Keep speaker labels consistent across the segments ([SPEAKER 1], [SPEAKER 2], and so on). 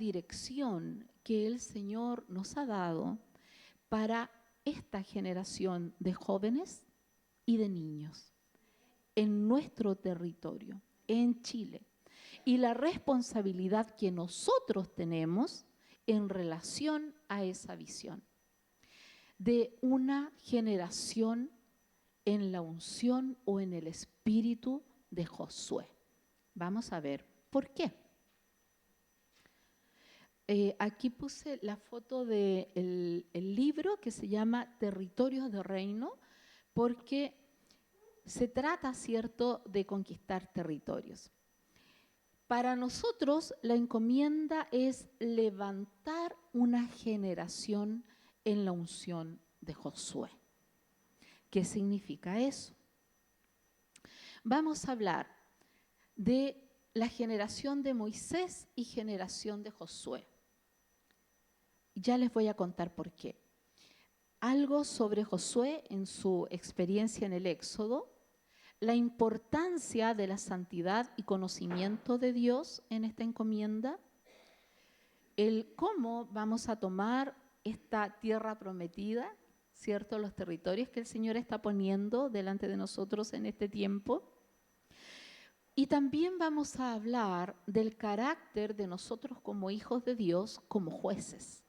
[SPEAKER 1] dirección que el Señor nos ha dado para esta generación de jóvenes y de niños en nuestro territorio, en Chile, y la responsabilidad que nosotros tenemos en relación a esa visión de una generación en la unción o en el espíritu de Josué. Vamos a ver por qué. Aquí puse la foto del libro que se llama Territorios de Reino, porque se trata, ¿cierto?, de conquistar territorios. Para nosotros la encomienda es levantar una generación en la unción de Josué. ¿Qué significa eso? Vamos a hablar de la generación de Moisés y generación de Josué. Ya les voy a contar por qué. Algo sobre Josué en su experiencia en el Éxodo, la importancia de la santidad y conocimiento de Dios en esta encomienda, el cómo vamos a tomar esta tierra prometida, ¿cierto? Los territorios que el Señor está poniendo delante de nosotros en este tiempo. Y también vamos a hablar del carácter de nosotros como hijos de Dios, como jueces.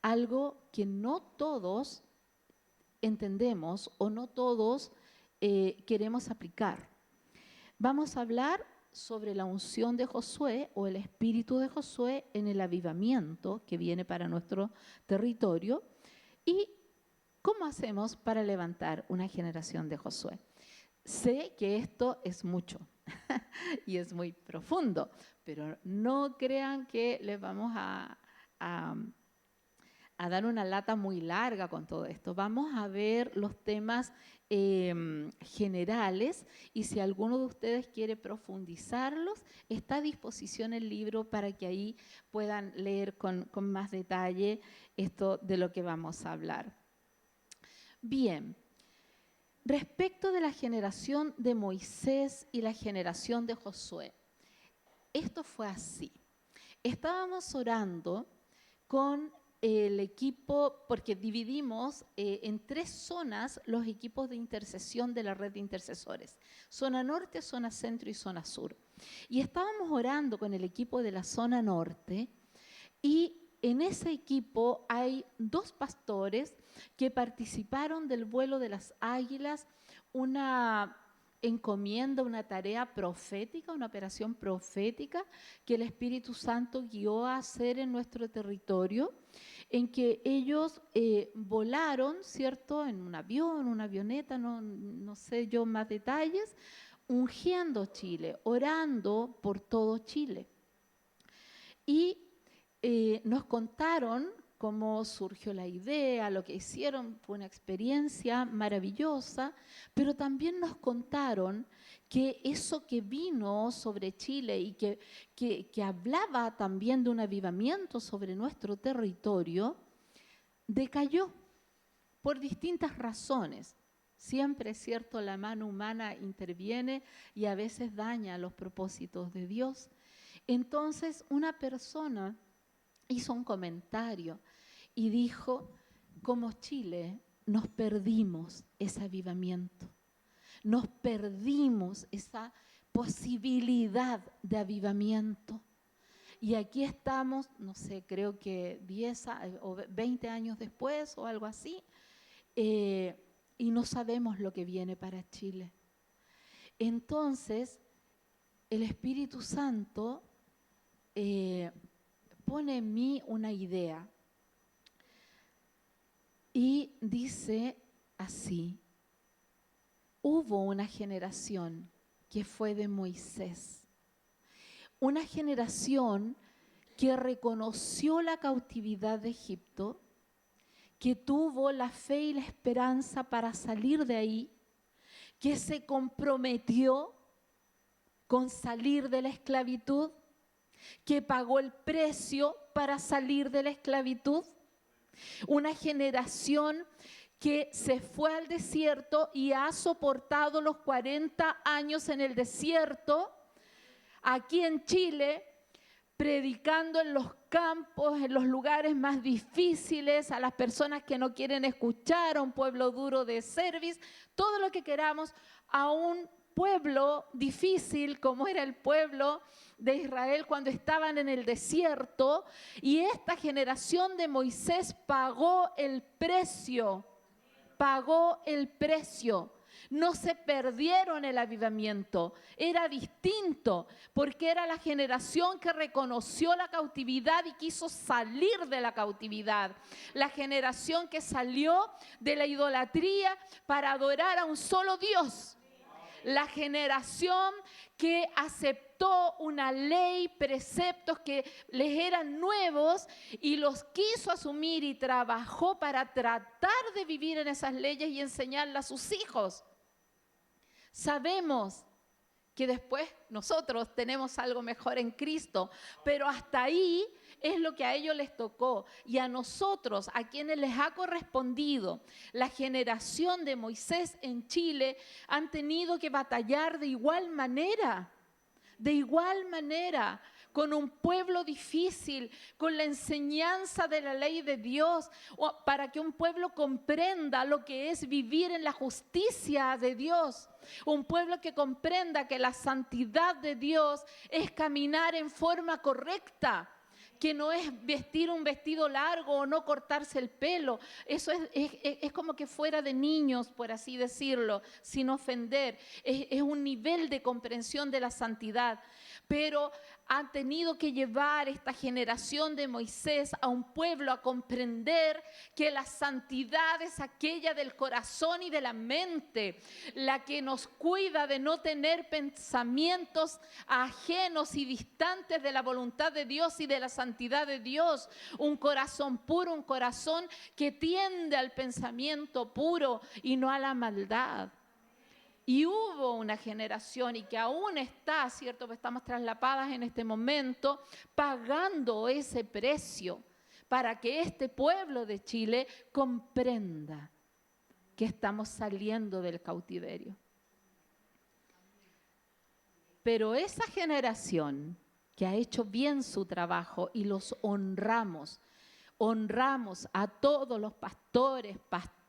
[SPEAKER 1] Algo que no todos entendemos o no todos queremos aplicar. Vamos a hablar sobre la unción de Josué o el espíritu de Josué en el avivamiento que viene para nuestro territorio y cómo hacemos para levantar una generación de Josué. Sé que esto es mucho y es muy profundo, pero no crean que les vamos a dar una lata muy larga con todo esto. Vamos a ver los temas generales y si alguno de ustedes quiere profundizarlos, está a disposición el libro para que ahí puedan leer con más detalle esto de lo que vamos a hablar. Bien, respecto de la generación de Moisés y la generación de Josué, esto fue así. Estábamos orando con el equipo, porque dividimos en 3 zonas los equipos de intercesión de la red de intercesores. Zona norte, zona centro y zona sur. Y estábamos orando con el equipo de la zona norte y en ese equipo hay 2 pastores que participaron del vuelo de las águilas, una encomienda, una tarea profética, una operación profética que el Espíritu Santo guió a hacer en nuestro territorio, en que ellos volaron, ¿cierto?, en un avión, una avioneta, no sé yo más detalles, ungiendo Chile, orando por todo Chile. Y nos contaron cómo surgió la idea, lo que hicieron, fue una experiencia maravillosa, pero también nos contaron que eso que vino sobre Chile y que hablaba también de un avivamiento sobre nuestro territorio, decayó por distintas razones. Siempre es cierto, la mano humana interviene y a veces daña los propósitos de Dios. Entonces, una persona hizo un comentario y dijo, como Chile, nos perdimos ese avivamiento, nos perdimos esa posibilidad de avivamiento. Y aquí estamos, no sé, creo que 10 o 20 años después o algo así, y no sabemos lo que viene para Chile. Entonces, el Espíritu Santo pone en mí una idea y dice así: hubo una generación que fue de Moisés, una generación que reconoció la cautividad de Egipto, que tuvo la fe y la esperanza para salir de ahí, que se comprometió con salir de la esclavitud, que pagó el precio para salir de la esclavitud. Una generación que se fue al desierto y ha soportado los 40 años en el desierto, aquí en Chile, predicando en los campos, en los lugares más difíciles, a las personas que no quieren escuchar, a un pueblo duro de cerviz, todo lo que queramos, a un pueblo difícil como era el pueblo de Israel cuando estaban en el desierto, y esta generación de Moisés pagó el precio, No se perdieron el avivamiento, era distinto, porque era la generación que reconoció la cautividad y quiso salir de la cautividad. La generación que salió de la idolatría para adorar a un solo Dios. La generación que aceptó una ley, preceptos que les eran nuevos y los quiso asumir y trabajó para tratar de vivir en esas leyes y enseñarlas a sus hijos. Sabemos que después nosotros tenemos algo mejor en Cristo, pero hasta ahí es lo que a ellos les tocó. Y a nosotros, a quienes les ha correspondido, la generación de Moisés en Chile, han tenido que batallar de igual manera, con un pueblo difícil, con la enseñanza de la ley de Dios, para que un pueblo comprenda lo que es vivir en la justicia de Dios. Un pueblo que comprenda que la santidad de Dios es caminar en forma correcta, que no es vestir un vestido largo o no cortarse el pelo. Eso es como que fuera de niños, por así decirlo, sin ofender. Es un nivel de comprensión de la santidad. Pero han tenido que llevar esta generación de Moisés a un pueblo a comprender que la santidad es aquella del corazón y de la mente, la que nos cuida de no tener pensamientos ajenos y distantes de la voluntad de Dios y de la santidad de Dios. Un corazón puro, un corazón que tiende al pensamiento puro y no a la maldad. Y hubo una generación y que aún está, ¿cierto? Pues estamos traslapadas en este momento, pagando ese precio para que este pueblo de Chile comprenda que estamos saliendo del cautiverio. Pero esa generación que ha hecho bien su trabajo y los honramos a todos los pastores,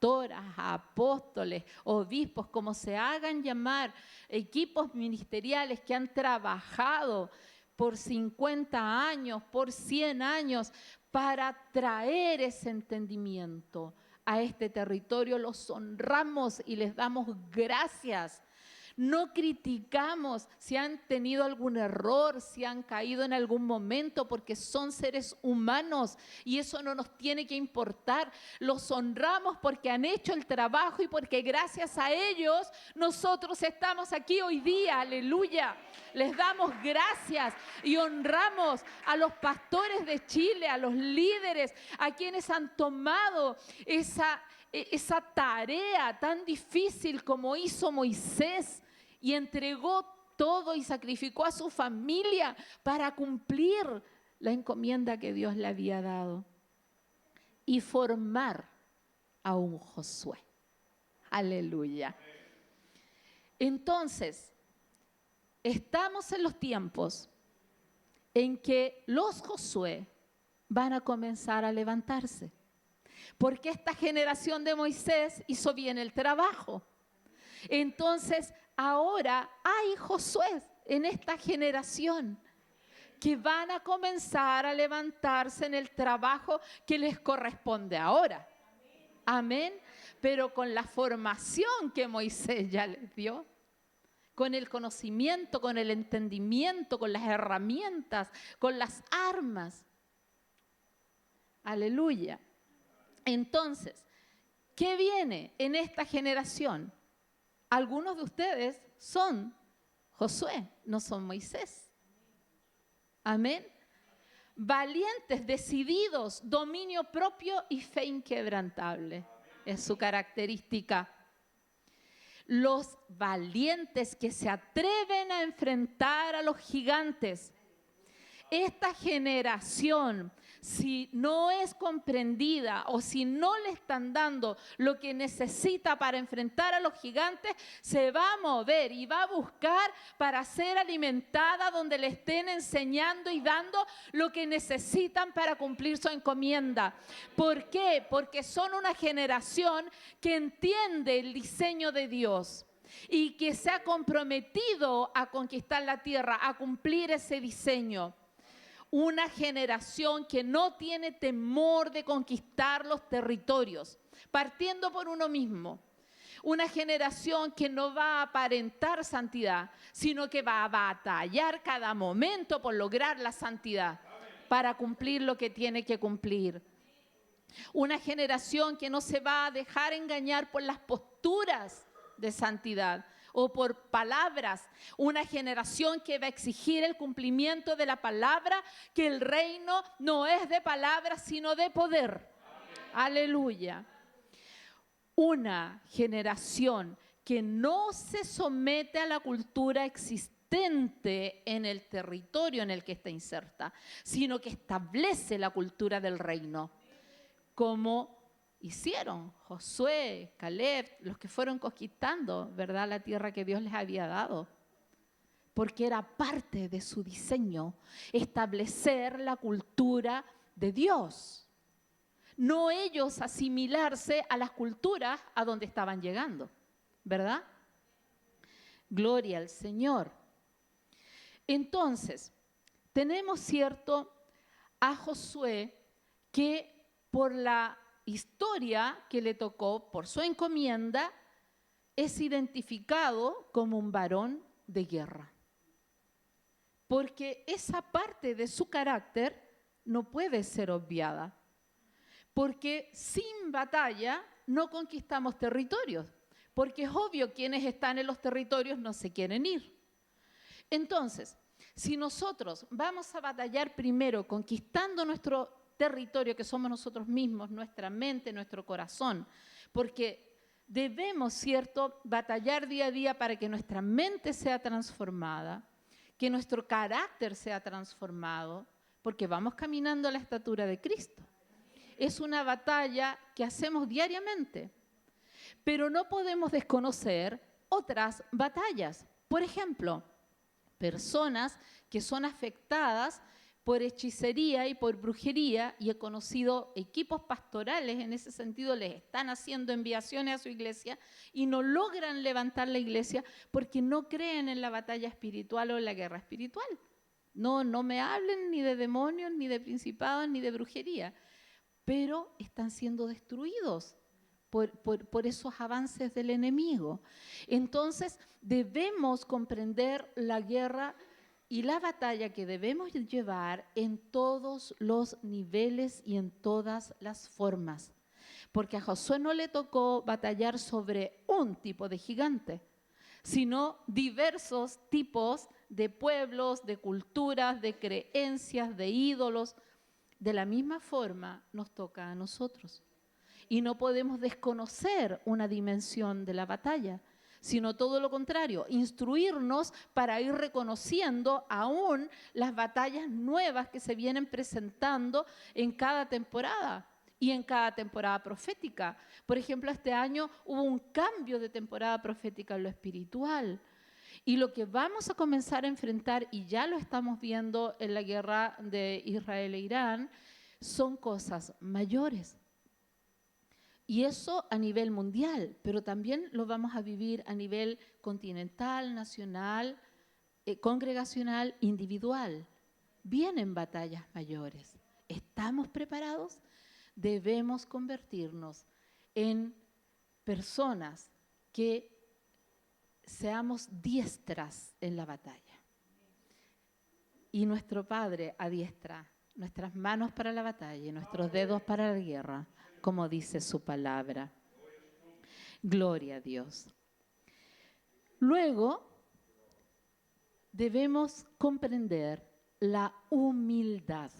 [SPEAKER 1] a apóstoles, obispos, como se hagan llamar, equipos ministeriales que han trabajado por 50 años, por 100 años, para traer ese entendimiento a este territorio. Los honramos y les damos gracias. No criticamos si han tenido algún error, si han caído en algún momento, porque son seres humanos y eso no nos tiene que importar. Los honramos porque han hecho el trabajo y porque gracias a ellos nosotros estamos aquí hoy día. Aleluya. Les damos gracias y honramos a los pastores de Chile, a los líderes, a quienes han tomado esa tarea tan difícil como hizo Moisés y entregó todo y sacrificó a su familia para cumplir la encomienda que Dios le había dado y formar a un Josué. Aleluya. Entonces, estamos en los tiempos en que los Josué van a comenzar a levantarse. Porque esta generación de Moisés hizo bien el trabajo. Entonces, ahora hay Josué en esta generación que van a comenzar a levantarse en el trabajo que les corresponde ahora. Amén. Pero con la formación que Moisés ya les dio, con el conocimiento, con el entendimiento, con las herramientas, con las armas. Aleluya. Entonces, ¿qué viene en esta generación? Algunos de ustedes son Josué, no son Moisés. Amén. Valientes, decididos, dominio propio y fe inquebrantable. Es su característica. Los valientes que se atreven a enfrentar a los gigantes. esta generación, si no es comprendida o si no le están dando lo que necesita para enfrentar a los gigantes, se va a mover y va a buscar para ser alimentada donde le estén enseñando y dando lo que necesitan para cumplir su encomienda. ¿Por qué? Porque son una generación que entiende el diseño de Dios y que se ha comprometido a conquistar la tierra, a cumplir ese diseño. Una generación que no tiene temor de conquistar los territorios, partiendo por uno mismo. Una generación que no va a aparentar santidad, sino que va a batallar cada momento por lograr la santidad, para cumplir lo que tiene que cumplir. Una generación que no se va a dejar engañar por las posturas de santidad o por palabras. Una generación que va a exigir el cumplimiento de la palabra, que el reino no es de palabras sino de poder. Aleluya. Una generación que no se somete a la cultura existente en el territorio en el que está inserta, sino que establece la cultura del reino, como hicieron Josué, Caleb, los que fueron conquistando, ¿verdad?, la tierra que Dios les había dado. Porque era parte de su diseño establecer la cultura de Dios. No ellos asimilarse a las culturas a donde estaban llegando, ¿verdad? Gloria al Señor. Entonces, tenemos, ¿cierto?, a Josué que por la historia que le tocó, por su encomienda, es identificado como un varón de guerra. Porque esa parte de su carácter no puede ser obviada. Porque sin batalla no conquistamos territorios. Porque es obvio quienes están en los territorios no se quieren ir. Entonces, si nosotros vamos a batallar primero conquistando nuestro territorio, que somos nosotros mismos, nuestra mente, nuestro corazón, porque debemos, ¿cierto?, batallar día a día para que nuestra mente sea transformada, que nuestro carácter sea transformado, porque vamos caminando a la estatura de Cristo. Es una batalla que hacemos diariamente, pero no podemos desconocer otras batallas. Por ejemplo, personas que son afectadas por hechicería y por brujería, y he conocido equipos pastorales en ese sentido, les están haciendo enviaciones a su iglesia y no logran levantar la iglesia porque no creen en la batalla espiritual o en la guerra espiritual. No me hablen ni de demonios, ni de principados, ni de brujería, pero están siendo destruidos por esos avances del enemigo. Entonces, debemos comprender la guerra y la batalla que debemos llevar en todos los niveles y en todas las formas. Porque a Josué no le tocó batallar sobre un tipo de gigante, sino diversos tipos de pueblos, de culturas, de creencias, de ídolos. De la misma forma nos toca a nosotros. Y no podemos desconocer una dimensión de la batalla, sino todo lo contrario, instruirnos para ir reconociendo aún las batallas nuevas que se vienen presentando en cada temporada y en cada temporada profética. Por ejemplo, este año hubo un cambio de temporada profética en lo espiritual. Y lo que vamos a comenzar a enfrentar, y ya lo estamos viendo en la guerra de Israel e Irán, son cosas mayores. Y eso a nivel mundial, pero también lo vamos a vivir a nivel continental, nacional, congregacional, individual. Vienen batallas mayores. ¿Estamos preparados? Debemos convertirnos en personas que seamos diestras en la batalla. Y nuestro Padre adiestra nuestras manos para la batalla y nuestros dedos para la guerra, como dice su palabra. Gloria a Dios. Luego, debemos comprender la humildad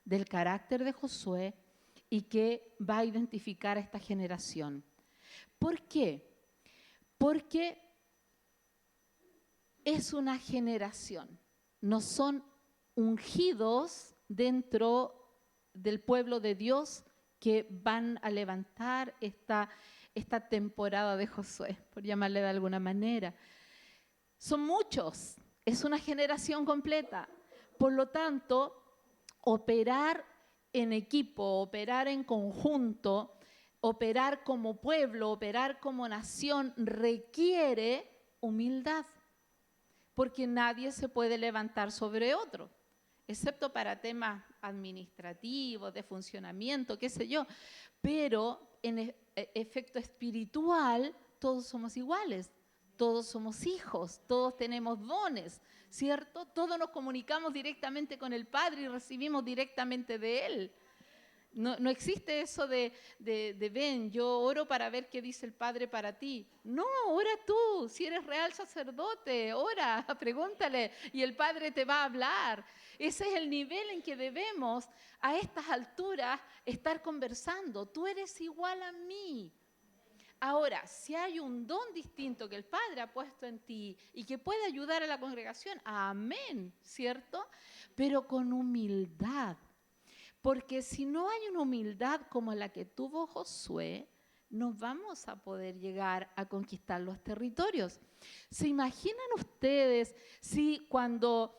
[SPEAKER 1] del carácter de Josué y que va a identificar a esta generación. ¿Por qué? Porque es una generación, no son ungidos dentro del pueblo de Dios que van a levantar esta temporada de Josué, por llamarle de alguna manera. Son muchos, es una generación completa. Por lo tanto, operar en equipo, operar en conjunto, operar como pueblo, operar como nación, requiere humildad, porque nadie se puede levantar sobre otro, excepto para temas administrativos, de funcionamiento, qué sé yo. Pero en efecto espiritual, todos somos iguales, todos somos hijos, todos tenemos dones, ¿cierto? Todos nos comunicamos directamente con el Padre y recibimos directamente de Él. No existe eso de ven, yo oro para ver qué dice el Padre para ti. No, ora tú, si eres real sacerdote, ora, pregúntale y el Padre te va a hablar. Ese es el nivel en que debemos a estas alturas estar conversando. Tú eres igual a mí. Ahora, si hay un don distinto que el Padre ha puesto en ti y que puede ayudar a la congregación, amén, ¿cierto? Pero con humildad. Porque si no hay una humildad como la que tuvo Josué, no vamos a poder llegar a conquistar los territorios. ¿Se imaginan ustedes si cuando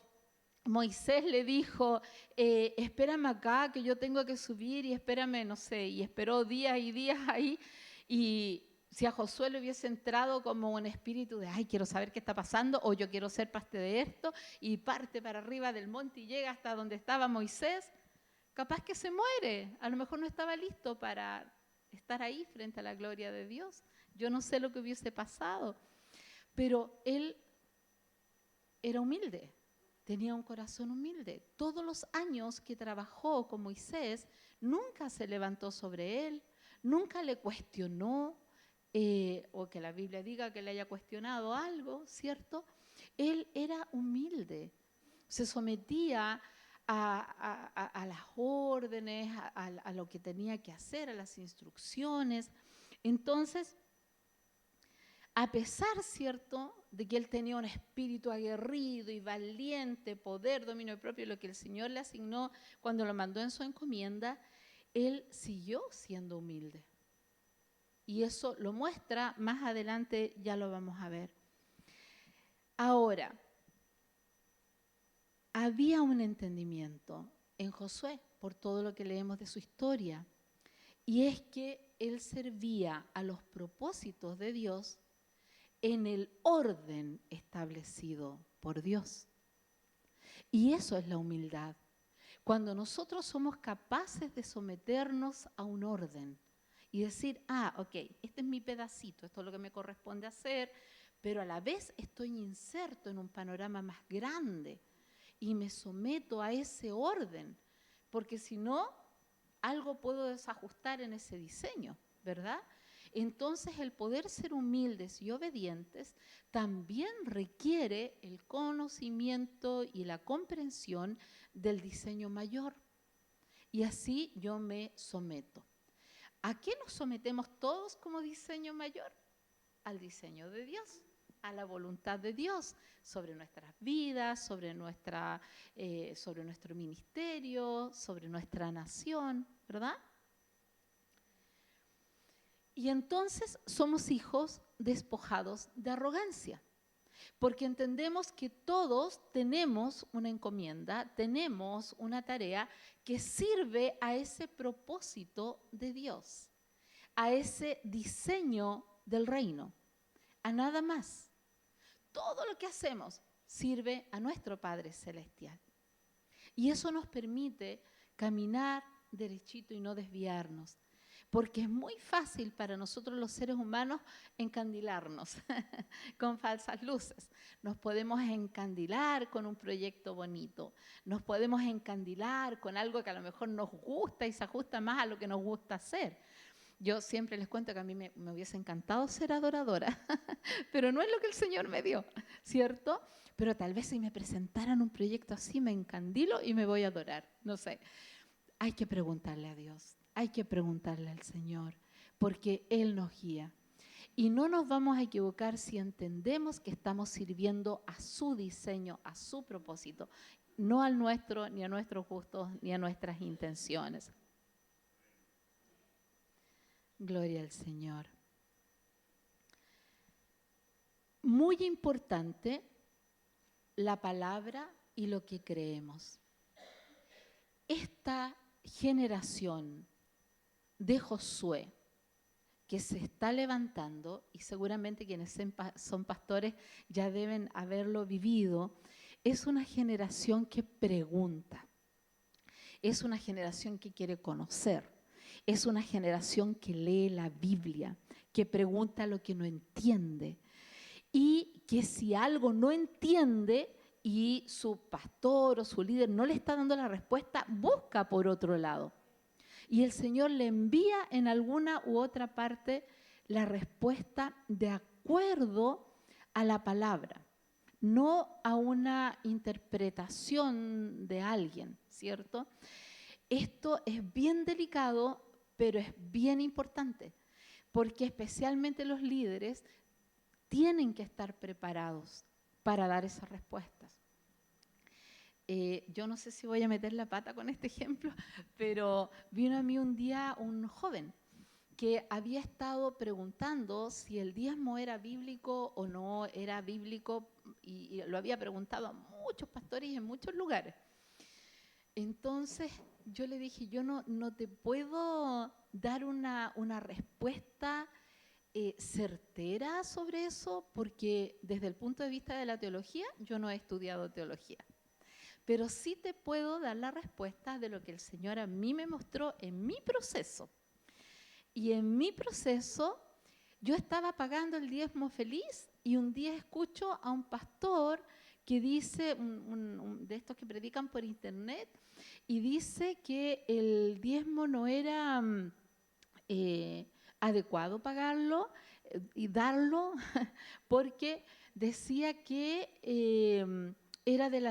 [SPEAKER 1] Moisés le dijo, espérame acá que yo tengo que subir y espérame, no sé, y esperó días y días ahí, y si a Josué le hubiese entrado como un espíritu de, ay, quiero saber qué está pasando, o yo quiero ser parte de esto, y parte para arriba del monte y llega hasta donde estaba Moisés, capaz que se muere, a lo mejor no estaba listo para estar ahí frente a la gloria de Dios. Yo no sé lo que hubiese pasado, pero él era humilde, tenía un corazón humilde. Todos los años que trabajó con Moisés, nunca se levantó sobre él, nunca le cuestionó, o que la Biblia diga que le haya cuestionado algo, ¿cierto? Él era humilde, se sometía a las órdenes, a lo que tenía que hacer, a las instrucciones. Entonces, a pesar, ¿cierto?, de que él tenía un espíritu aguerrido y valiente, poder, dominio propio, lo que el Señor le asignó cuando lo mandó en su encomienda, él siguió siendo humilde. Y eso lo muestra, más adelante ya lo vamos a ver. Ahora, había un entendimiento en Josué, por todo lo que leemos de su historia, y es que él servía a los propósitos de Dios en el orden establecido por Dios. Y eso es la humildad. Cuando nosotros somos capaces de someternos a un orden y decir, ok, este es mi pedacito, esto es lo que me corresponde hacer, pero a la vez estoy inserto en un panorama más grande y me someto a ese orden, porque si no, algo puedo desajustar en ese diseño, ¿verdad? Entonces el poder ser humildes y obedientes también requiere el conocimiento y la comprensión del diseño mayor. Y así yo me someto. ¿A qué nos sometemos todos como diseño mayor? Al diseño de Dios, a la voluntad de Dios sobre nuestras vidas, sobre nuestro ministerio, sobre nuestra nación, ¿verdad? Y entonces somos hijos despojados de arrogancia, porque entendemos que todos tenemos una encomienda, tenemos una tarea que sirve a ese propósito de Dios, a ese diseño del reino, a nada más. Todo lo que hacemos sirve a nuestro Padre Celestial. Y eso nos permite caminar derechito y no desviarnos. Porque es muy fácil para nosotros los seres humanos encandilarnos con falsas luces. Nos podemos encandilar con un proyecto bonito. Nos podemos encandilar con algo que a lo mejor nos gusta y se ajusta más a lo que nos gusta hacer. Yo siempre les cuento que a mí me hubiese encantado ser adoradora, pero no es lo que el Señor me dio, ¿cierto? Pero tal vez si me presentaran un proyecto así, me encandilo y me voy a adorar, no sé. Hay que preguntarle a Dios, hay que preguntarle al Señor, porque Él nos guía. Y no nos vamos a equivocar si entendemos que estamos sirviendo a su diseño, a su propósito. no al nuestro, ni a nuestros gustos, ni a nuestras intenciones. Gloria al Señor. Muy importante la palabra y lo que creemos. Esta generación de Josué que se está levantando, y seguramente quienes son pastores ya deben haberlo vivido, es una generación que pregunta, es una generación que quiere conocer, es una generación que lee la Biblia, que pregunta lo que no entiende, y que si algo no entiende y su pastor o su líder no le está dando la respuesta, busca por otro lado. Y el Señor le envía en alguna u otra parte la respuesta de acuerdo a la palabra, no a una interpretación de alguien, ¿cierto? Esto es bien delicado, pero es bien importante, porque especialmente los líderes tienen que estar preparados para dar esas respuestas. Yo no sé si voy a meter la pata con este ejemplo, pero vino a mí un día un joven que había estado preguntando si el diezmo era bíblico o no era bíblico, y lo había preguntado a muchos pastores en muchos lugares. Entonces yo le dije, yo no te puedo dar una respuesta certera sobre eso, porque desde el punto de vista de la teología, yo no he estudiado teología. Pero sí te puedo dar la respuesta de lo que el Señor a mí me mostró en mi proceso. Y en mi proceso, yo estaba pagando el diezmo feliz y un día escucho a un pastor que dice, de estos que predican por internet, y dice que el diezmo no era adecuado pagarlo y darlo porque decía que era del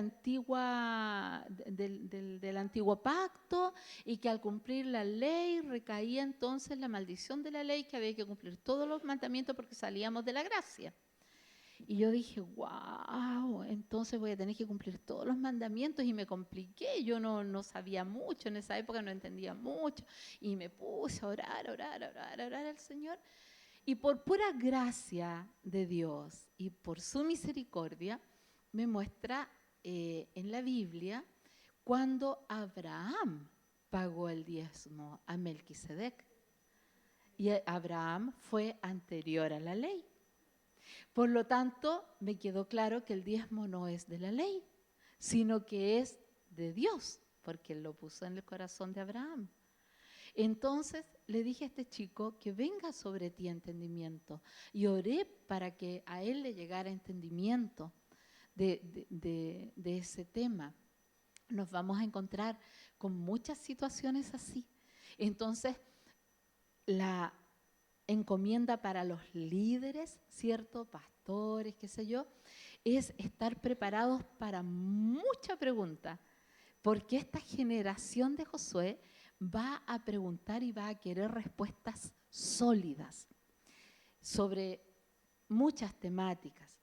[SPEAKER 1] antiguo pacto y que al cumplir la ley recaía entonces la maldición de la ley, que había que cumplir todos los mandamientos porque salíamos de la gracia. Y yo dije, wow, entonces voy a tener que cumplir todos los mandamientos, y me compliqué. Yo no sabía mucho, en esa época no entendía mucho, y me puse a orar al Señor. Y por pura gracia de Dios y por su misericordia, me muestra en la Biblia cuando Abraham pagó el diezmo a Melquisedec. Y Abraham fue anterior a la ley. Por lo tanto, me quedó claro que el diezmo no es de la ley, sino que es de Dios, porque Él lo puso en el corazón de Abraham. Entonces le dije a este chico que venga sobre ti entendimiento, y oré para que a él le llegara entendimiento de ese tema. Nos vamos a encontrar con muchas situaciones así. Entonces, la encomienda para los líderes, ¿cierto? Pastores, qué sé yo, es estar preparados para mucha pregunta, porque esta generación de Josué va a preguntar y va a querer respuestas sólidas sobre muchas temáticas.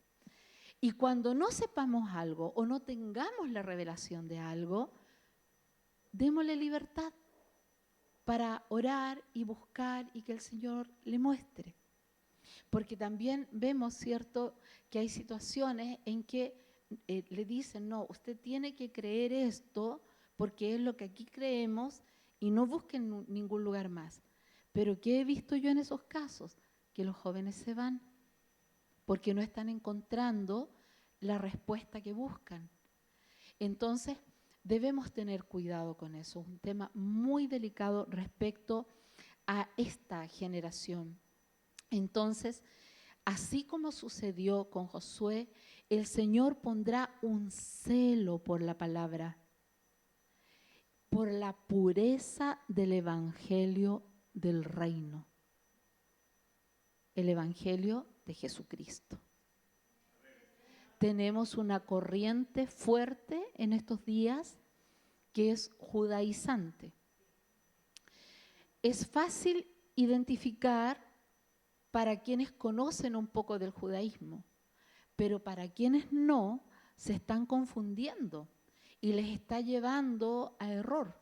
[SPEAKER 1] Y cuando no sepamos algo o no tengamos la revelación de algo, démosle libertad para orar y buscar y que el Señor le muestre. Porque también vemos, ¿cierto?, que hay situaciones en que le dicen, no, usted tiene que creer esto porque es lo que aquí creemos y no busquen ningún lugar más. Pero ¿qué he visto yo en esos casos? Que los jóvenes se van porque no están encontrando la respuesta que buscan. Entonces, debemos tener cuidado con eso. Es un tema muy delicado respecto a esta generación. Entonces, así como sucedió con Josué, el Señor pondrá un celo por la palabra, por la pureza del evangelio del reino, el evangelio de Jesucristo. Tenemos una corriente fuerte en estos días que es judaizante. Es fácil identificar para quienes conocen un poco del judaísmo, pero para quienes no, se están confundiendo y les está llevando a error.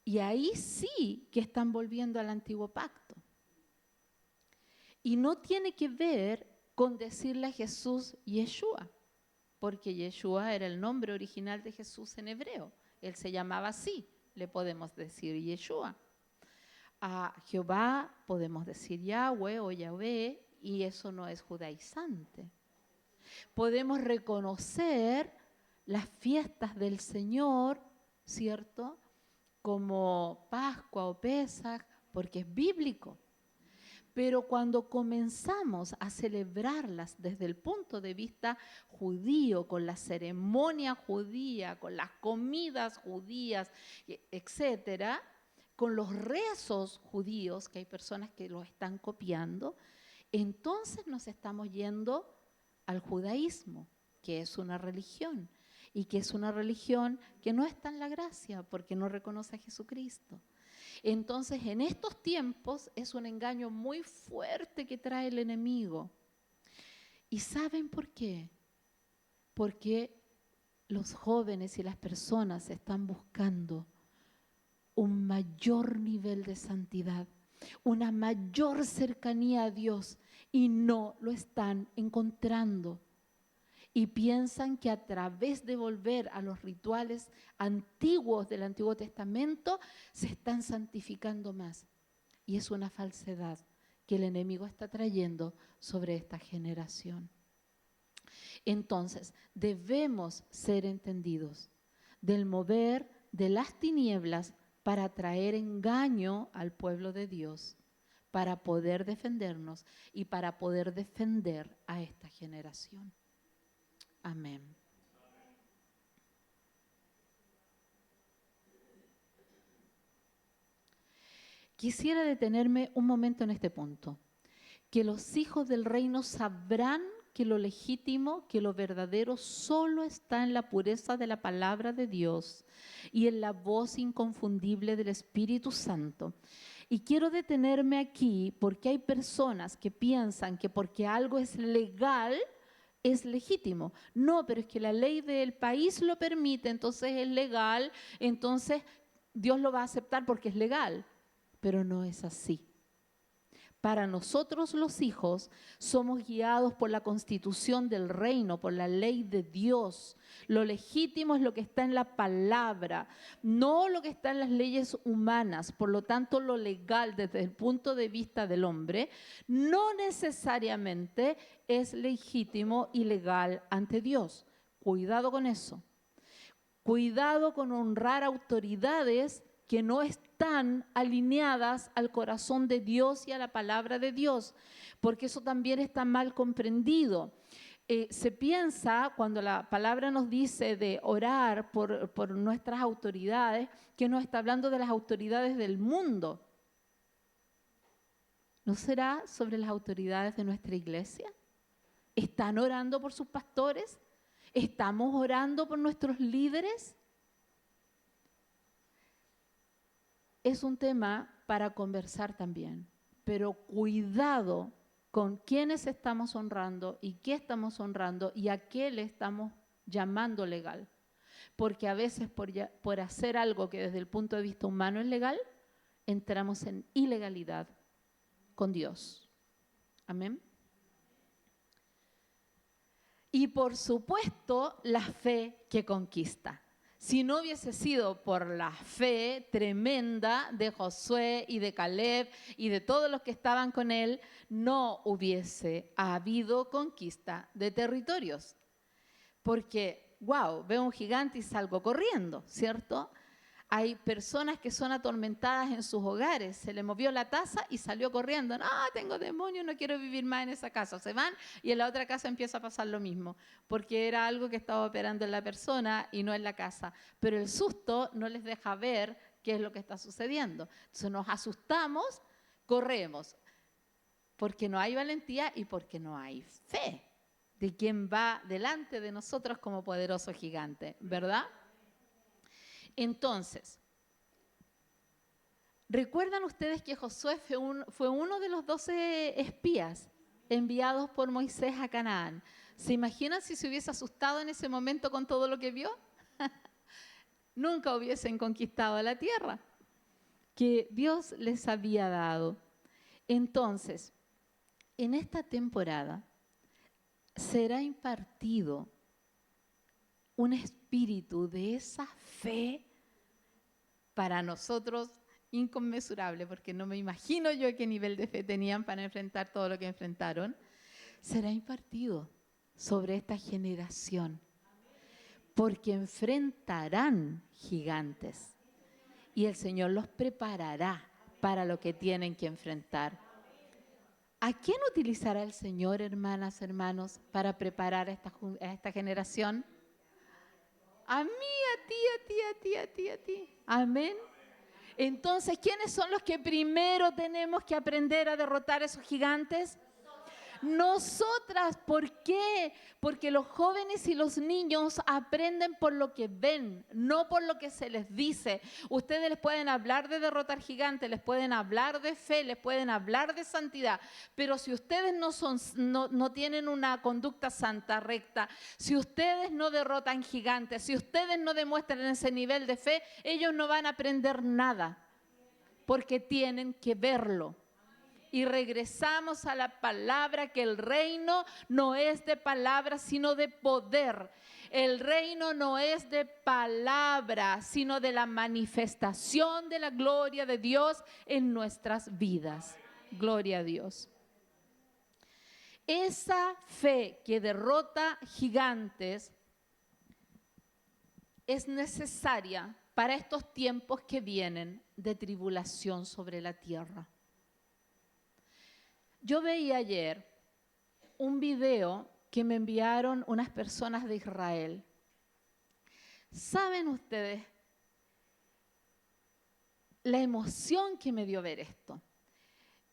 [SPEAKER 1] Y ahí sí que están volviendo al antiguo pacto. Y no tiene que ver con decirle a Jesús Yeshua, porque Yeshua era el nombre original de Jesús en hebreo. Él se llamaba así, le podemos decir Yeshua. A Jehová podemos decir Yahweh o Yahvé, y eso no es judaizante. Podemos reconocer las fiestas del Señor, ¿cierto?, como Pascua o Pesaj, porque es bíblico. Pero cuando comenzamos a celebrarlas desde el punto de vista judío, con la ceremonia judía, con las comidas judías, etcétera, con los rezos judíos, que hay personas que los están copiando, entonces nos estamos yendo al judaísmo, que es una religión, y que es una religión que no está en la gracia, porque no reconoce a Jesucristo. Entonces, en estos tiempos es un engaño muy fuerte que trae el enemigo. ¿Y saben por qué? Porque los jóvenes y las personas están buscando un mayor nivel de santidad, una mayor cercanía a Dios, y no lo están encontrando. Y piensan que a través de volver a los rituales antiguos del Antiguo Testamento se están santificando más. Y es una falsedad que el enemigo está trayendo sobre esta generación. Entonces, debemos ser entendidos del mover de las tinieblas para traer engaño al pueblo de Dios, para poder defendernos y para poder defender a esta generación. Amén. Quisiera detenerme un momento en este punto. Que los hijos del reino sabrán que lo legítimo, que lo verdadero solo está en la pureza de la palabra de Dios y en la voz inconfundible del Espíritu Santo. Y quiero detenerme aquí porque hay personas que piensan que porque algo es legal, es legítimo. No, pero es que la ley del país lo permite, entonces es legal, entonces Dios lo va a aceptar porque es legal. Pero no es así. Para nosotros los hijos somos guiados por la constitución del reino, por la ley de Dios. Lo legítimo es lo que está en la palabra, no lo que está en las leyes humanas. Por lo tanto, lo legal desde el punto de vista del hombre no necesariamente es legítimo y legal ante Dios. Cuidado con eso. Cuidado con honrar autoridades que no están alineadas al corazón de Dios y a la palabra de Dios, porque eso también está mal comprendido. Se piensa, cuando la palabra nos dice de orar por nuestras autoridades, que nos está hablando de las autoridades del mundo. ¿No será sobre las autoridades de nuestra iglesia? ¿Están orando por sus pastores? ¿Estamos orando por nuestros líderes? Es un tema para conversar también, pero cuidado con quiénes estamos honrando y qué estamos honrando y a qué le estamos llamando legal. Porque a veces por hacer algo que desde el punto de vista humano es legal, entramos en ilegalidad con Dios. Amén. Y por supuesto, la fe que conquista. Si no hubiese sido por la fe tremenda de Josué y de Caleb y de todos los que estaban con él, no hubiese habido conquista de territorios. Porque, wow, veo un gigante y salgo corriendo, ¿cierto? Hay personas que son atormentadas en sus hogares, se le movió la taza y salió corriendo. No, tengo demonios, no quiero vivir más en esa casa. Se van y en la otra casa empieza a pasar lo mismo, porque era algo que estaba operando en la persona y no en la casa. Pero el susto no les deja ver qué es lo que está sucediendo. Entonces nos asustamos, corremos, porque no hay valentía y porque no hay fe de quien va delante de nosotros como poderoso gigante, ¿verdad? Entonces, ¿recuerdan ustedes que Josué fue uno de los 12 espías? enviados por Moisés a Canaán. ¿Se imaginan si se hubiese asustado en ese momento con todo lo que vio? Nunca hubiesen conquistado la tierra que Dios les había dado. Entonces, en esta temporada será impartido un espíritu de esa fe para nosotros inconmensurable, porque no me imagino yo qué nivel de fe tenían para enfrentar todo lo que enfrentaron. Será impartido sobre esta generación, porque enfrentarán gigantes y el Señor los preparará para lo que tienen que enfrentar. ¿A quién utilizará el Señor, hermanas, hermanos, para preparar a esta generación? A mí, a ti, a ti, a ti, a ti, a ti. Amén. Entonces, ¿quiénes son los que primero tenemos que aprender a derrotar a esos gigantes? Nosotras. ¿Por qué? Porque los jóvenes y los niños aprenden por lo que ven, no por lo que se les dice. Ustedes les pueden hablar de derrotar gigantes, les pueden hablar de fe, les pueden hablar de santidad, pero si ustedes no tienen una conducta santa, recta, si ustedes no derrotan gigantes, si ustedes no demuestran ese nivel de fe, ellos no van a aprender nada, porque tienen que verlo. Y regresamos a la palabra que el reino no es de palabra, sino de poder. El reino no es de palabra, sino de la manifestación de la gloria de Dios en nuestras vidas. Gloria a Dios. Esa fe que derrota gigantes es necesaria para estos tiempos que vienen de tribulación sobre la tierra. Yo veía ayer un video que me enviaron unas personas de Israel. ¿Saben ustedes la emoción que me dio ver esto?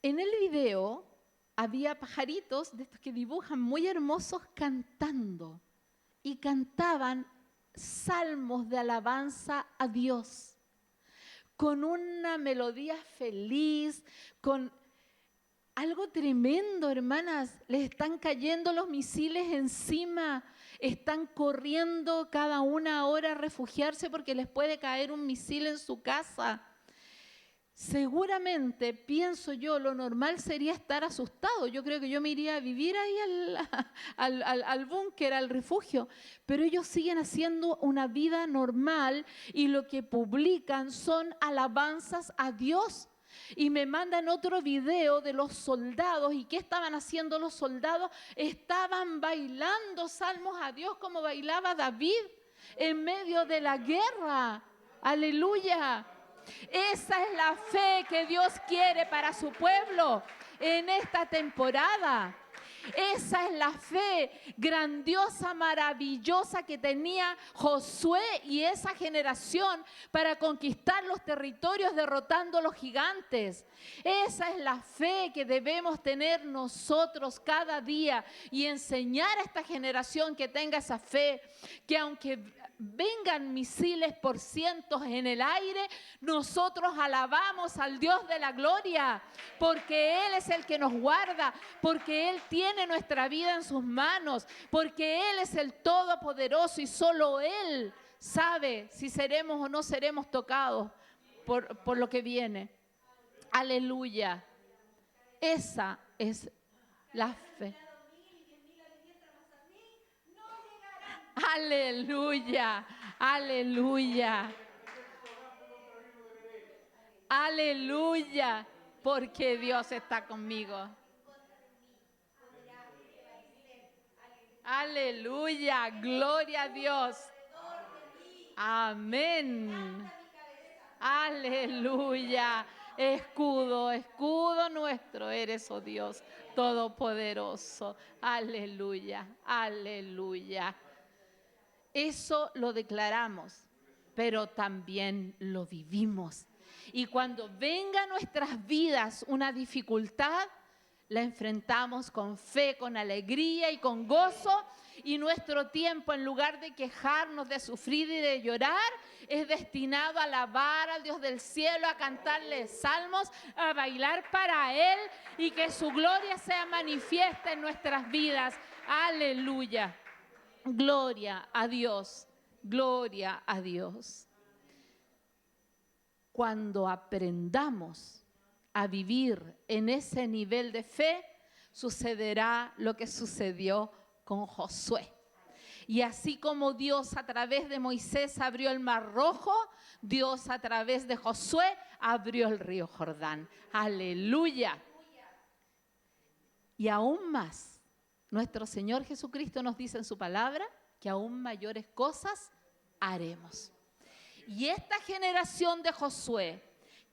[SPEAKER 1] En el video había pajaritos de estos que dibujan muy hermosos cantando y cantaban salmos de alabanza a Dios con una melodía feliz, con algo tremendo, hermanas. Les están cayendo los misiles encima, están corriendo cada una hora a refugiarse porque les puede caer un misil en su casa. Seguramente, pienso yo, lo normal sería estar asustado. Yo creo que yo me iría a vivir ahí al búnker, al refugio. Pero ellos siguen haciendo una vida normal y lo que publican son alabanzas a Dios. Y me mandan otro video de los soldados. ¿Y qué estaban haciendo los soldados? Estaban bailando salmos a Dios como bailaba David en medio de la guerra. Aleluya. Esa es la fe que Dios quiere para su pueblo en esta temporada. Esa es la fe grandiosa, maravillosa que tenía Josué y esa generación para conquistar los territorios derrotando los gigantes. Esa es la fe que debemos tener nosotros cada día y enseñar a esta generación que tenga esa fe, que aunque vengan misiles por cientos en el aire, nosotros alabamos al Dios de la gloria, porque Él es el que nos guarda, porque Él tiene nuestra vida en sus manos, porque Él es el Todopoderoso y solo Él sabe si seremos o no seremos tocados por lo que viene. Aleluya. Esa es la fe. Aleluya, aleluya, aleluya, porque Dios está conmigo. Aleluya, gloria a Dios. Amén. Aleluya, escudo, escudo nuestro eres, oh Dios todopoderoso. Aleluya, aleluya. Eso lo declaramos, pero también lo vivimos. Y cuando venga a nuestras vidas una dificultad, la enfrentamos con fe, con alegría y con gozo. Y nuestro tiempo, en lugar de quejarnos, de sufrir y de llorar, es destinado a alabar al Dios del cielo, a cantarle salmos, a bailar para Él y que su gloria sea manifiesta en nuestras vidas. Aleluya. Gloria a Dios. Gloria a Dios. Cuando aprendamos a vivir en ese nivel de fe, sucederá lo que sucedió con Josué. Y así como Dios a través de Moisés abrió el Mar Rojo, Dios a través de Josué abrió el río Jordán. Aleluya. Y aún más, nuestro Señor Jesucristo nos dice en su palabra que aún mayores cosas haremos. Y esta generación de Josué,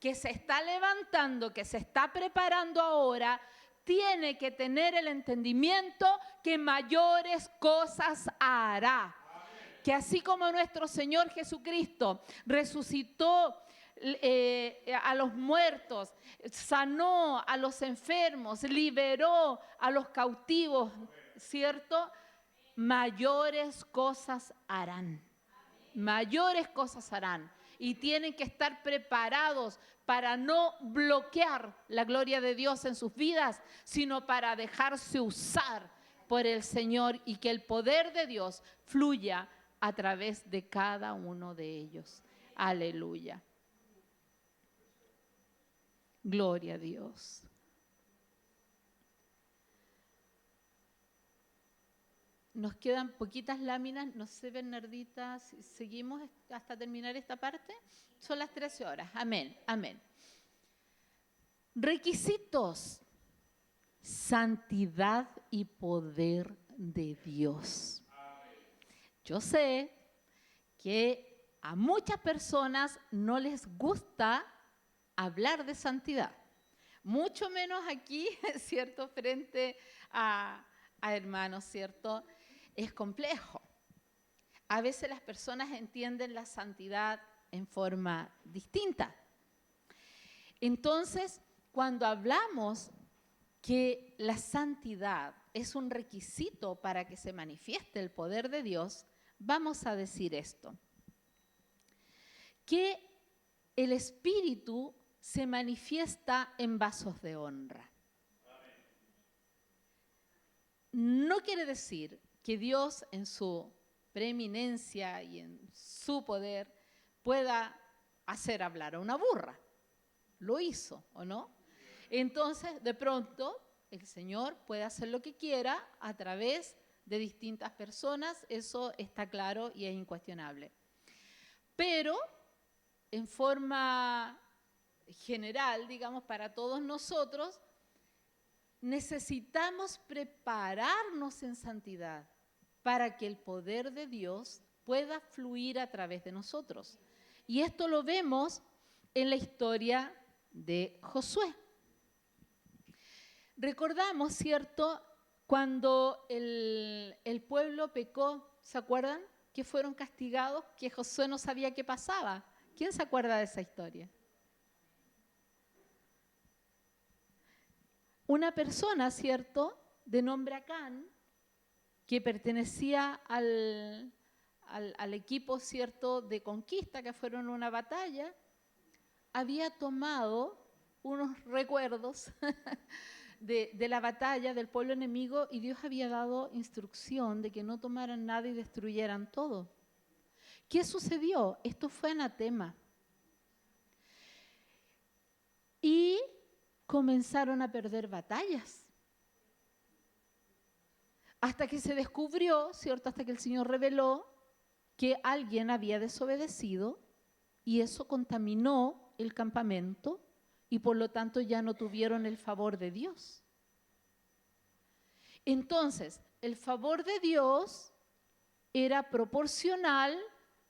[SPEAKER 1] que se está levantando, que se está preparando ahora, tiene que tener el entendimiento que mayores cosas hará. Que así como nuestro Señor Jesucristo resucitó a los muertos, sanó a los enfermos, liberó a los cautivos, ¿cierto? Mayores cosas harán. Mayores cosas harán. Y tienen que estar preparados para no bloquear la gloria de Dios en sus vidas, sino para dejarse usar por el Señor y que el poder de Dios fluya a través de cada uno de ellos. Aleluya. Gloria a Dios. Nos quedan poquitas láminas, no sé, Bernardita, si seguimos hasta terminar esta parte. Son las 13 horas. Amén, amén. Requisitos: santidad y poder de Dios. Yo sé que a muchas personas no les gusta hablar de santidad, mucho menos aquí, ¿cierto? Frente a hermanos, ¿cierto? Es complejo. A veces las personas entienden la santidad en forma distinta. Entonces, cuando hablamos que la santidad es un requisito para que se manifieste el poder de Dios, vamos a decir esto: que el Espíritu se manifiesta en vasos de honra. No quiere decir que Dios en su preeminencia y en su poder pueda hacer hablar a una burra. Lo hizo, ¿o no? Entonces, de pronto, el Señor puede hacer lo que quiera a través de distintas personas, eso está claro y es incuestionable. Pero, en forma general, digamos, para todos nosotros, necesitamos prepararnos en santidad para que el poder de Dios pueda fluir a través de nosotros. Y esto lo vemos en la historia de Josué. Recordamos, ¿cierto?, cuando el pueblo pecó, ¿se acuerdan? Que fueron castigados, que Josué no sabía qué pasaba. ¿Quién se acuerda de esa historia? Una persona, ¿cierto?, de nombre Acán, que pertenecía al equipo, ¿cierto?, de conquista, que fueron a una batalla, había tomado unos recuerdos de la batalla del pueblo enemigo y Dios había dado instrucción de que no tomaran nada y destruyeran todo. ¿Qué sucedió? Esto fue anatema. Y comenzaron a perder batallas. Hasta que se descubrió, ¿cierto?, hasta que el Señor reveló que alguien había desobedecido y eso contaminó el campamento y por lo tanto ya no tuvieron el favor de Dios. Entonces, el favor de Dios era proporcional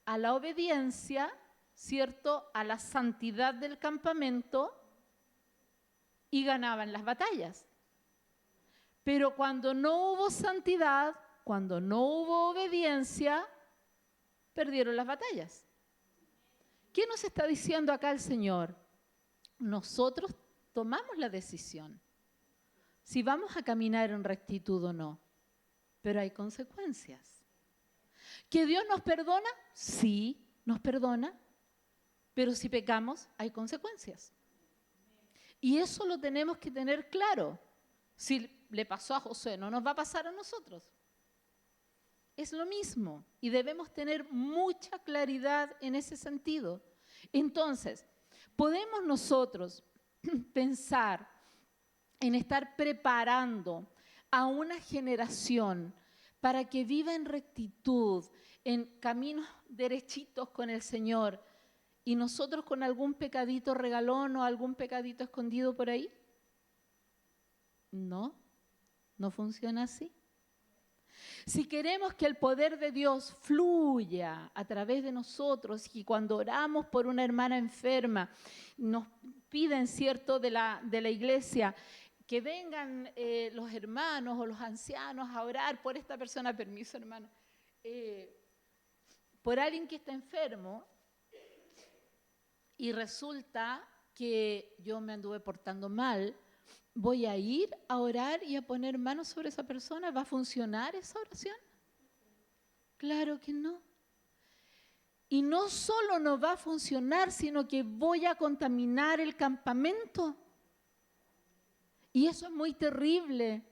[SPEAKER 1] a la obediencia, ¿cierto?, a la santidad del campamento y ganaban las batallas. Pero cuando no hubo santidad, cuando no hubo obediencia, perdieron las batallas. ¿Qué nos está diciendo acá el Señor? Nosotros tomamos la decisión. si vamos a caminar en rectitud o no, pero hay consecuencias. ¿Que Dios nos perdona? Sí, nos perdona, pero si pecamos hay consecuencias. Y eso lo tenemos que tener claro. Si le pasó a Josué, no nos va a pasar a nosotros. Es lo mismo y debemos tener mucha claridad en ese sentido. Entonces, podemos nosotros pensar en estar preparando a una generación para que viva en rectitud, en caminos derechitos con el Señor, y nosotros con algún pecadito regalón o algún pecadito escondido por ahí. No, no funciona así. Si queremos que el poder de Dios fluya a través de nosotros y cuando oramos por una hermana enferma, nos piden, ¿cierto?, de la iglesia, que vengan los hermanos o los ancianos a orar por esta persona, permiso hermano, por alguien que está enfermo, y resulta que yo me anduve portando mal, ¿voy a ir a orar y a poner manos sobre esa persona? ¿Va a funcionar esa oración? Claro que no. Y no solo no va a funcionar, sino que voy a contaminar el campamento. Y eso es muy terrible.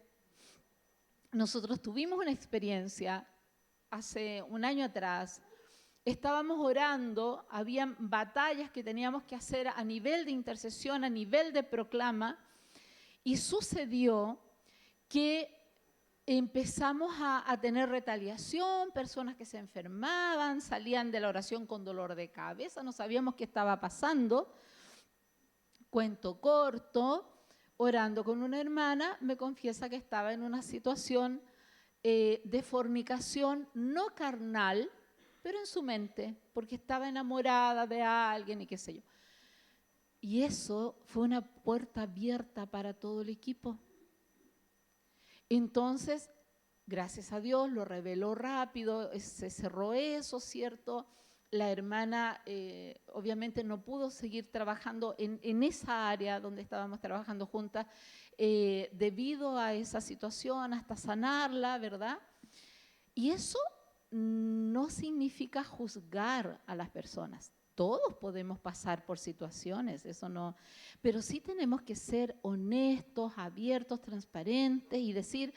[SPEAKER 1] Nosotros tuvimos una experiencia hace un año atrás. Estábamos orando, había batallas que teníamos que hacer a nivel de intercesión, a nivel de proclama, y sucedió que empezamos a tener retaliación, personas que se enfermaban, salían de la oración con dolor de cabeza, no sabíamos qué estaba pasando. Cuento corto, orando con una hermana, me confiesa que estaba en una situación de fornicación no carnal, pero en su mente, porque estaba enamorada de alguien y qué sé yo. Y eso fue una puerta abierta para todo el equipo. Entonces, gracias a Dios, lo reveló rápido, se cerró eso, ¿cierto? La hermana obviamente no pudo seguir trabajando en esa área donde estábamos trabajando juntas debido a esa situación, hasta sanarla, ¿verdad? Y eso no significa juzgar a las personas. Todos podemos pasar por situaciones, eso no, pero sí tenemos que ser honestos, abiertos, transparentes y decir,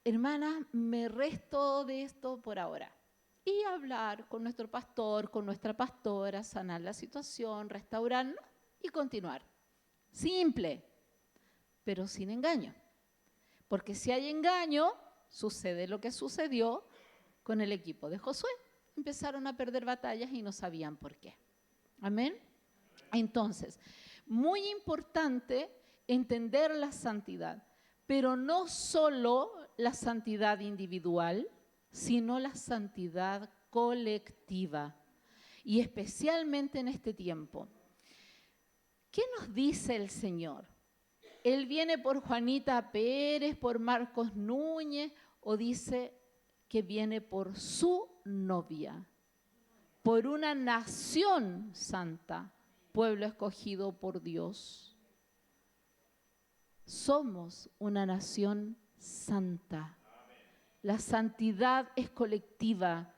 [SPEAKER 1] hermana, me resto de esto por ahora. Y hablar con nuestro pastor, con nuestra pastora, sanar la situación, restaurarnos y continuar. Simple, pero sin engaño. Porque si hay engaño, sucede lo que sucedió con el equipo de Josué. Empezaron a perder batallas y no sabían por qué. Amén. Entonces, muy importante entender la santidad, pero no solo la santidad individual, sino la santidad colectiva, y especialmente en este tiempo. ¿Qué nos dice el Señor? ¿Él viene por Juanita Pérez, por Marcos Núñez, o dice que viene por su novia, por una nación santa, pueblo escogido por Dios? Somos una nación santa. La santidad es colectiva.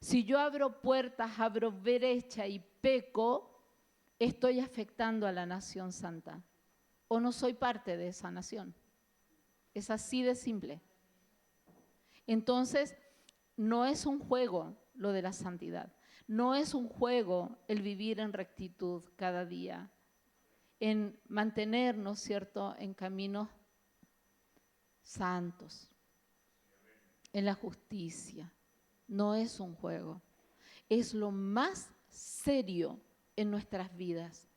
[SPEAKER 1] Si yo abro puertas, abro brecha y peco, estoy afectando a la nación santa. O no soy parte de esa nación. Es así de simple. Entonces, no es un juego lo de la santidad. No es un juego el vivir en rectitud cada día, en mantenernos, ¿cierto?, en caminos santos, en la justicia. No es un juego. Es lo más serio en nuestras vidas.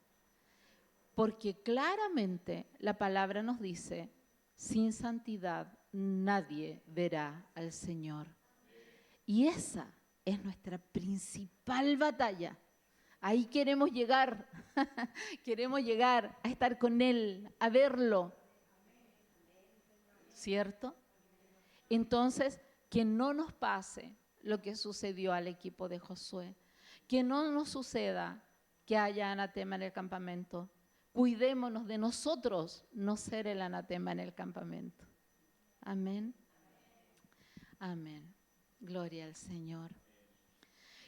[SPEAKER 1] Porque claramente la palabra nos dice, sin santidad nadie verá al Señor. Y esa es nuestra principal batalla. Ahí queremos llegar, queremos llegar a estar con Él, a verlo. ¿Cierto? Entonces, que no nos pase lo que sucedió al equipo de Josué. Que no nos suceda que haya anatema en el campamento. cuidémonos de nosotros no ser el anatema en el campamento. Amén. Amén. Gloria al Señor.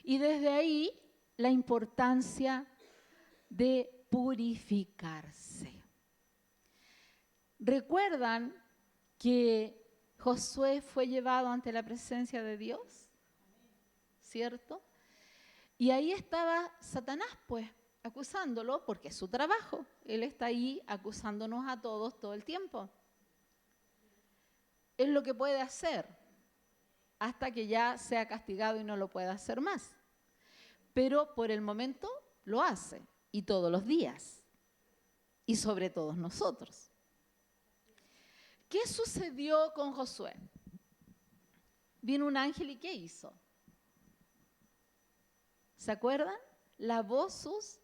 [SPEAKER 1] Y desde ahí la importancia de purificarse. ¿Recuerdan que Josué fue llevado ante la presencia de Dios? ¿Cierto? Y ahí estaba Satanás, pues, acusándolo, porque es su trabajo. Él está ahí acusándonos a todos todo el tiempo. Es lo que puede hacer, hasta que ya sea castigado y no lo pueda hacer más. Pero por el momento lo hace, y todos los días, y sobre todos nosotros. ¿Qué sucedió con Josué? Vino un ángel y ¿qué hizo? ¿Se acuerdan? Lavó sus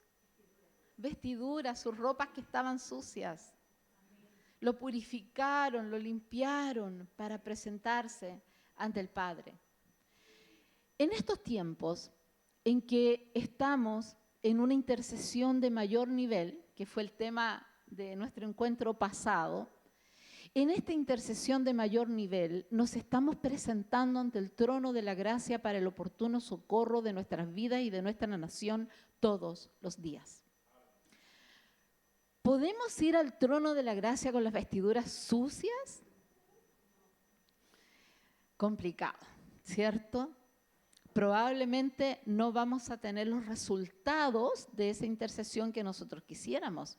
[SPEAKER 1] vestiduras, sus ropas que estaban sucias. Lo purificaron, lo limpiaron para presentarse ante el Padre. En estos tiempos en que estamos en una intercesión de mayor nivel, que fue el tema de nuestro encuentro pasado, en esta intercesión de mayor nivel nos estamos presentando ante el trono de la gracia para el oportuno socorro de nuestras vidas y de nuestra nación todos los días. ¿Podemos ir al trono de la gracia con las vestiduras sucias? Complicado, ¿cierto? Probablemente no vamos a tener los resultados de esa intercesión que nosotros quisiéramos,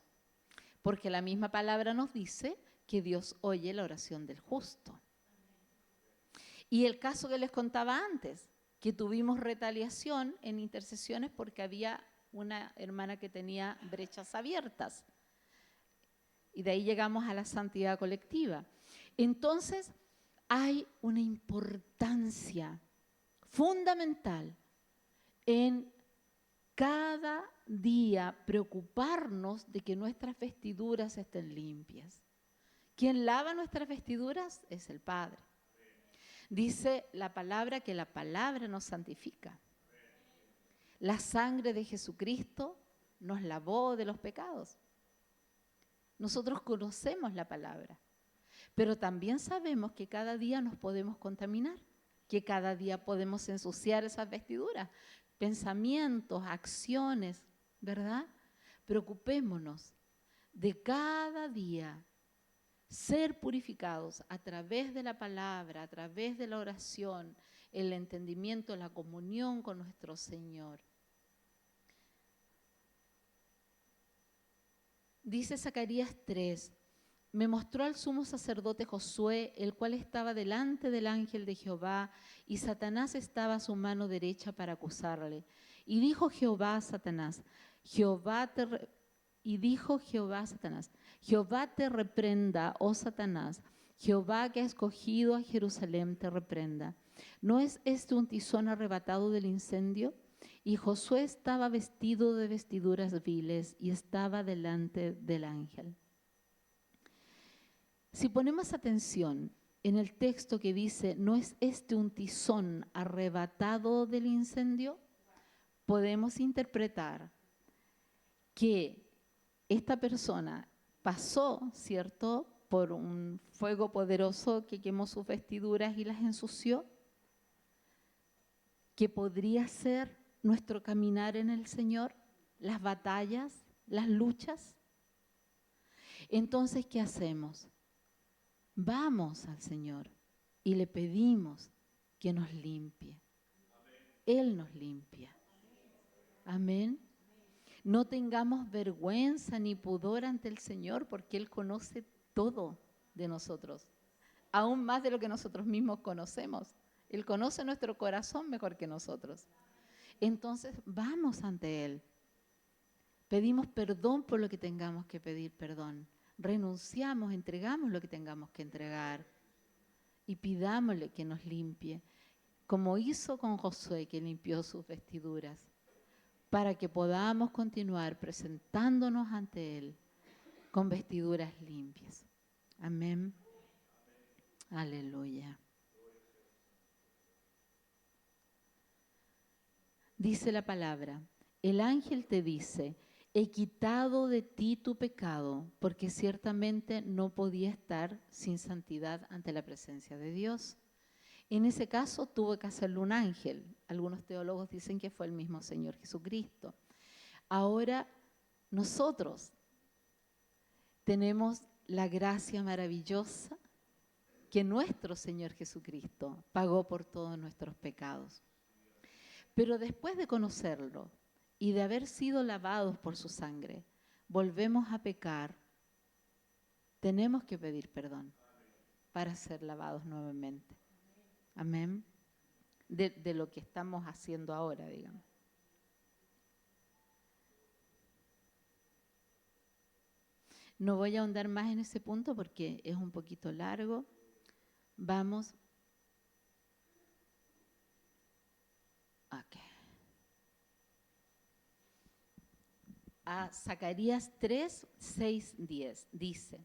[SPEAKER 1] porque la misma palabra nos dice que Dios oye la oración del justo. Y el caso que les contaba antes, que tuvimos retaliación en intercesiones porque había una hermana que tenía brechas abiertas. Y de ahí llegamos a la santidad colectiva. Entonces, hay una importancia fundamental en cada día preocuparnos de que nuestras vestiduras estén limpias. ¿Quién lava nuestras vestiduras? Es el Padre. Dice la palabra que la palabra nos santifica. La sangre de Jesucristo nos lavó de los pecados. Nosotros conocemos la palabra, pero también sabemos que cada día nos podemos contaminar, que cada día podemos ensuciar esas vestiduras, pensamientos, acciones, ¿verdad? Preocupémonos de cada día ser purificados a través de la palabra, a través de la oración, el entendimiento, la comunión con nuestro Señor. Dice Zacarías 3, me mostró al sumo sacerdote Josué, el cual estaba delante del ángel de Jehová, y Satanás estaba a su mano derecha para acusarle. Y dijo Jehová a Satanás, Jehová te reprenda, oh Satanás, Jehová que ha escogido a Jerusalén te reprenda. ¿No es este un tizón arrebatado del incendio? Y Josué estaba vestido de vestiduras viles y estaba delante del ángel. Si ponemos atención en el texto que dice, ¿no es este un tizón arrebatado del incendio? Podemos interpretar que esta persona pasó, ¿cierto?, por un fuego poderoso que quemó sus vestiduras y las ensució, que podría ser nuestro caminar en el Señor, las batallas, las luchas. Entonces, ¿qué hacemos? Vamos al Señor y le pedimos que nos limpie. Él nos limpia. Amén. No tengamos vergüenza ni pudor ante el Señor porque Él conoce todo de nosotros, aún más de lo que nosotros mismos conocemos. Él conoce nuestro corazón mejor que nosotros. Entonces vamos ante Él. Pedimos perdón por lo que tengamos que pedir perdón. Renunciamos, entregamos lo que tengamos que entregar y pidámosle que nos limpie, como hizo con Josué, que limpió sus vestiduras, para que podamos continuar presentándonos ante Él con vestiduras limpias. Amén. Aleluya. Dice la palabra, el ángel te dice, he quitado de ti tu pecado, porque ciertamente no podía estar sin santidad ante la presencia de Dios. En ese caso tuvo que hacerlo un ángel. Algunos teólogos dicen que fue el mismo Señor Jesucristo. Ahora nosotros tenemos la gracia maravillosa que nuestro Señor Jesucristo pagó por todos nuestros pecados. Pero después de conocerlo y de haber sido lavados por su sangre, volvemos a pecar, tenemos que pedir perdón para ser lavados nuevamente. Amén. De lo que estamos haciendo ahora, digamos. No voy a ahondar más en ese punto porque es un poquito largo. Vamos. Okay. A Zacarías 3, 6, 10. Dice: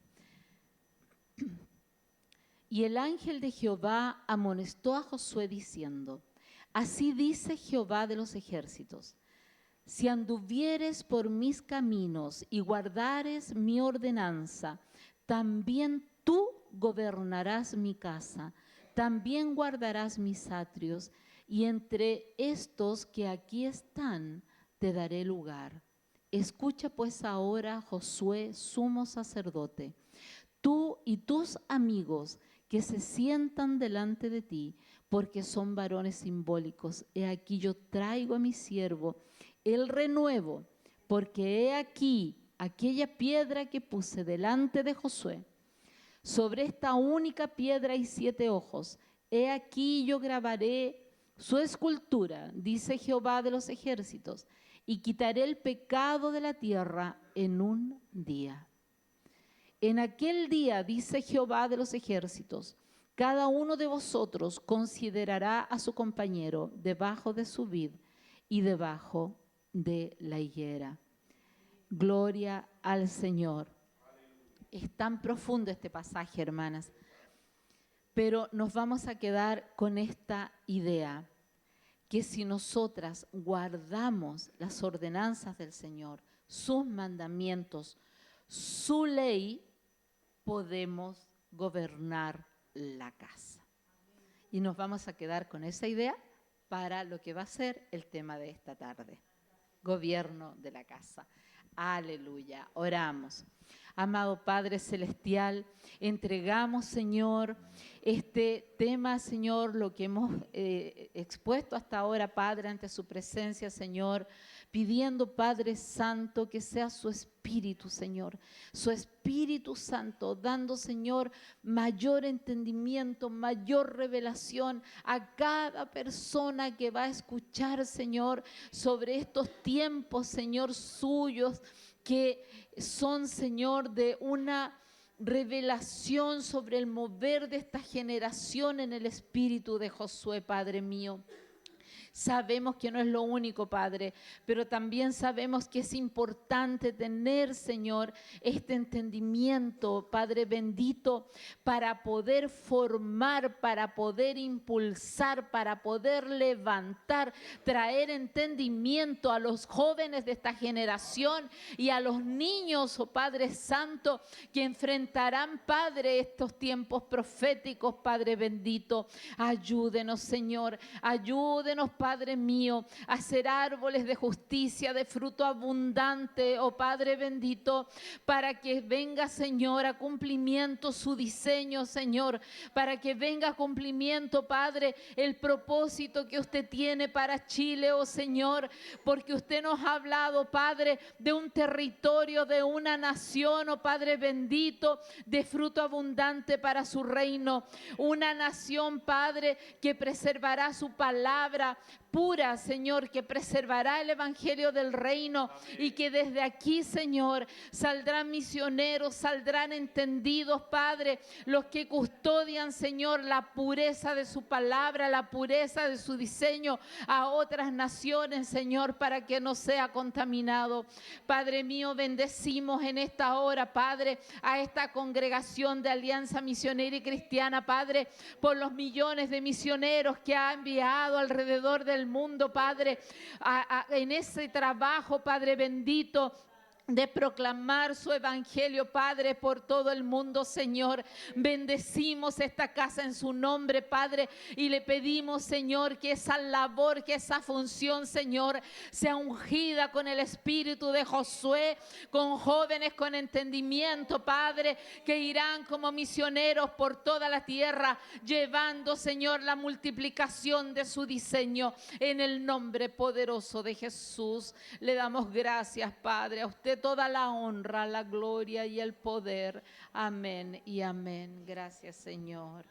[SPEAKER 1] Y el ángel de Jehová amonestó a Josué diciendo: Así dice Jehová de los ejércitos: Si anduvieres por mis caminos y guardares mi ordenanza, también tú gobernarás mi casa, también guardarás mis atrios, y entre estos que aquí están te daré lugar. Escucha pues ahora, Josué, sumo sacerdote, tú y tus amigos que se sientan delante de ti, porque son varones simbólicos. He aquí yo traigo a mi siervo el renuevo, porque he aquí aquella piedra que puse delante de Josué. Sobre esta única piedra hay 7 ojos. He aquí yo grabaré su escultura, dice Jehová de los ejércitos, y quitaré el pecado de la tierra en un día. En aquel día, dice Jehová de los ejércitos, cada uno de vosotros considerará a su compañero debajo de su vid y debajo de la higuera. Gloria al Señor. Es tan profundo este pasaje, hermanas, pero nos vamos a quedar con esta idea, que si nosotras guardamos las ordenanzas del Señor, sus mandamientos, su ley, podemos gobernar la casa. Y nos vamos a quedar con esa idea para lo que va a ser el tema de esta tarde. Gobierno de la casa. Aleluya. Oramos. Amado Padre Celestial, entregamos, Señor, este tema, Señor, lo que hemos expuesto hasta ahora, Padre, ante su presencia, Señor, pidiendo, Padre Santo, que sea su Espíritu, Señor, su Espíritu Santo, dando, Señor, mayor entendimiento, mayor revelación a cada persona que va a escuchar, Señor, sobre estos tiempos, Señor, suyos, que son, Señor, de una revelación sobre el mover de esta generación en el espíritu de Josué, Padre mío. Sabemos que no es lo único, Padre, pero también sabemos que es importante tener, Señor, este entendimiento, Padre bendito, para poder formar, para poder impulsar, para poder levantar, traer entendimiento a los jóvenes de esta generación y a los niños, oh Padre Santo, que enfrentarán, Padre, estos tiempos proféticos, Padre bendito. Ayúdenos, Señor, ayúdenos, Padre mío, a ser árboles de justicia, de fruto abundante, oh Padre bendito, para que venga, Señor, a cumplimiento su diseño, Señor, para que venga a cumplimiento, Padre, el propósito que usted tiene para Chile, oh Señor, porque usted nos ha hablado, Padre, de un territorio, de una nación, oh Padre bendito, de fruto abundante para su reino, una nación, Padre, que preservará su palabra pura, Señor, que preservará el evangelio del reino. Amén. Y que desde aquí, Señor, saldrán misioneros, saldrán entendidos, Padre, los que custodian, Señor, la pureza de su palabra, la pureza de su diseño a otras naciones, Señor, para que no sea contaminado. Padre mío, bendecimos en esta hora, Padre, a esta congregación de Alianza Misionera y Cristiana, Padre, por los millones de misioneros que ha enviado alrededor del mundo, Padre, en ese trabajo, Padre bendito, de proclamar su evangelio, Padre, por todo el mundo, Señor. Bendecimos esta casa en su nombre, Padre, y le pedimos, Señor, que esa labor, que esa función, Señor, sea ungida con el espíritu de Josué, con jóvenes con entendimiento, Padre, que irán como misioneros por toda la tierra, llevando, Señor, la multiplicación de su diseño. En el nombre poderoso de Jesús, le damos gracias, Padre, a usted toda la honra, la gloria y el poder. Amén y amén. Gracias, Señor.